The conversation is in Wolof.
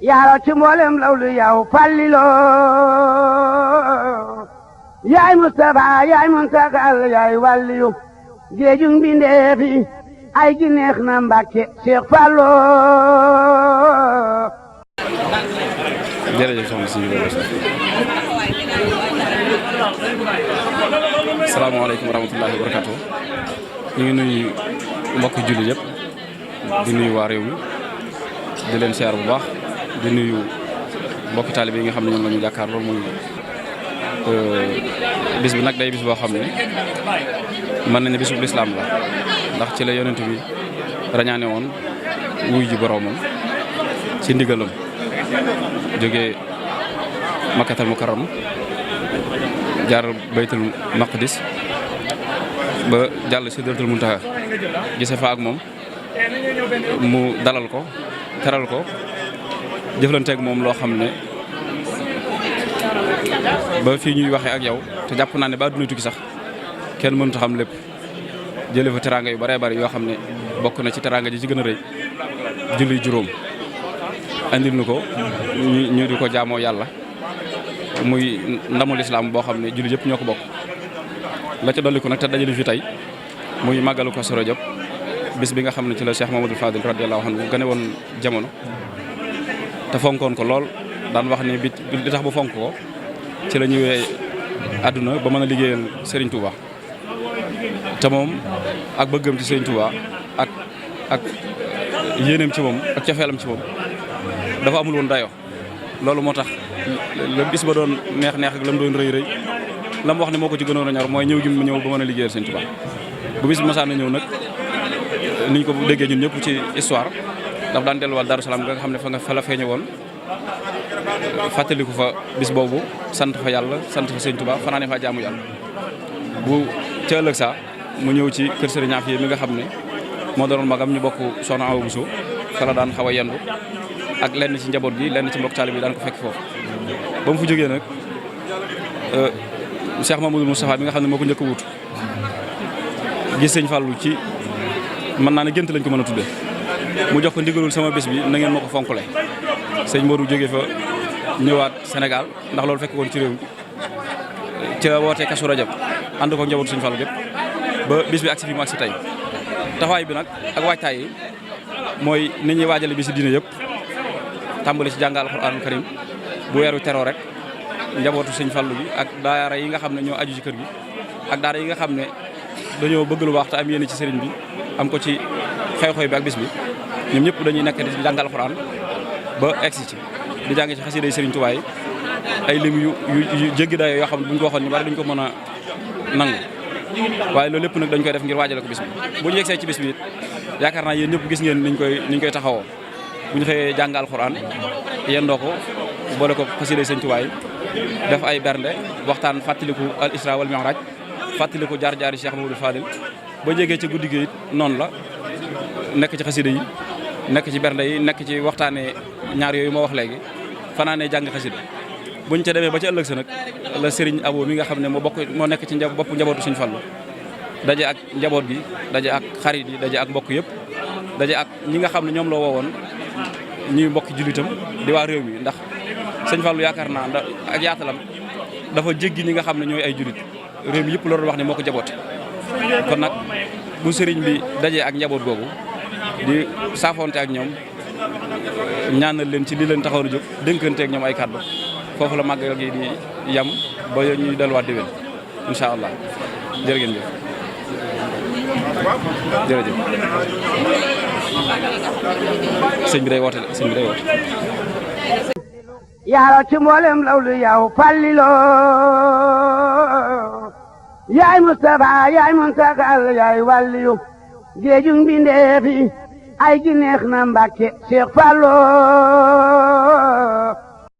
yaaro ci mboolem lawlu yow Fallilo yaay Mustafa yaay Muntakal yaay wàlliyu géejug mbindeefi ay gi neex na Mbàkke Cheikh Fallo. jërëjëf soxna si salaamaaleykum wa rahmatullahi wa barakatu. ñu ngi nuyu mbokki jullit yëpp di nuyu waa réew mi di leen siyaar bu baax di nuyu mbokki taalibe yi nga xam ne ñoom la ñu jàkkaar loolu muy bis bi nag day bis boo xam ne mën nañ ne bisu lislaam la ndax ci la yonent bi rañaane woon wuy ji boroomam ci ndigalam jógee Makkatal Mukarram jaar Baytul Maqdis ba jàll Sidratul Muntaha gise fa ak moom mu dalal ko teral ko jëflanteeg moom loo xam ne ba fii ñuy waxee ak yow te jàpp naa ne ba adduna tukki sax kenn mënut a xam lépp jëlee fa teraanga yu bëree bëri yoo xam ne bokk na ci teraanga ji ci gën a rëy julli juróom andil nu ko ñu di ko jaamoo yàlla muy ndamul islaam boo xam ne julli yëpp ñoo ko bokk la ca dolli ko nag te dajale fi tey muy màggalu ko Kazu Rajab bis bi nga xam ne ci la Cheikh Mamadou Fadil radiyallahu anhu gane woon jamono te fonkoon ko lool daan wax ne bi li tax bu fonk ko ci la ñëwee àdduna ba mën a liggéeyal Serigne Touba te moom ak bëggam ci Serigne Touba ak yéeneem ci moom ak cofeelam ci moom dafa amul woon dayo loolu moo tax la bis ba doon neex ak la mu doon rëy la mu wax ne moo ko ci gënoon a ñor mooy ñëw gi mu ñëw ba mën a liggéeyal Serigne Touba bu bis bi masaan na ñëw nag niñ ko déggee ñun ñëpp ci histoire daf daan delluwaat Daaru Salaam nga xam ne fa la feeñe woon fàttaliku fa bis boobu sant fa yàlla sant fa Serigne Touba fanaane fa jaamu yàlla bu ca ëllëg saa mu ñëw ci kër Serigne Afia mi nga xam ne moo doon magam ñu bokk Soxna Awa Bousso fa la daan xaw a yendu ak lenn ci njaboot gi lenn ci mbokk taalibe bi daan ko fekk foofu ba mu fu jógee nag Cheikh Mamadou Moustapha bi nga xam ne moo ko njëkk a wutu gis Sëñ Fallou ci mën naa ne gént lañ ko mën a tudde mu jox ko ndigalul sama bés bi na ngeen ma ko fonkule sëñ Modou jógee fa ñëwaat Sénégal ndax loolu fekk woon ci réew mi ca wootee Kazu Rajab ànd ko njabootu Sëñ Fallou gépp ba bis bi agsi fi mu agsi tey taxawaay bi nag ak waajtaay yi mooy nit ñuy waajale bi si diine yëpp tàmbali ci jàngal alxuraanul karim bu weeru teroo rek njabootu Sëñ Fallou bi ak daara yi nga xam ne ñoo aju ci kër gi ak daara yi nga xam ne dañoo bëgg lu baax te am yéene ci sëriñ bi am ko ci xew-xew bi ak bis bi ñoom ñëpp dañuy nekk di jàngal alxuraan ba egsi ci di jàng ci xasida Sëriñ Tuubaa yi ay lim yu jéggi dayo yoo xam ne bu ñu ko waxoon ñu bari duñ ko mën a nangu waaye loolu lépp nag dañ koy def ngir waajale ko bis bi bu ñu yegsee ci bis bi it yaakaar naa yéen ñëpp gis ngeen niñ koy taxawoo bu ñu xëyee jàng alxuraan yendoo ko boole ko xasida Sëriñ Tuubaa yi def ay bernde waxtaan fàttaliku al isra wal mi'raj fàttaliku jaar-jaari Cheikh Mamadou Fadil ba jegee ci guddi gi it noonu la nekk ci xasida yi nekk ci bernde yi nekk ci waxtaanee ñaar yooyu moo wax léegi fanaanee jàng xasida buñ ca demee ba ca ëllëg sa nag la Serigne Abo mi nga xam ne moo nekk ci bopp njabootu Sëñ Fallu daje ak njaboot gi daje ak xarit yi daje ak mbokk yëpp daje ak ñi nga xam ne ñoom la woowoon ñuy mbokki jullitam di waa réew mi ndax Sëñ Fallu yaakaar naa ak yaatalam dafa jéggi ñi nga xam ne ñooy ay jullit réew mi yëpp loolu wax ne moo ko jaboote kon nag bu sëriñ bi dajee ak njaboot googu di saafonte ak ñoom ñaanal leen ci li leen taxaw na jóg dénkante ak ñoom ay kàddu foofu la màggal gi di yam ba ñuy delluwaat déwén incha allah jërë ngeen jëf jërëjëf sëñ bi day woote yaaro ci mboolem lawlu yow Fallilo yaay Mustafa yaay Muntakal yaay wàlliyu géejug mbindeefi ay gi neex na Mbàkke Cheikh Fallo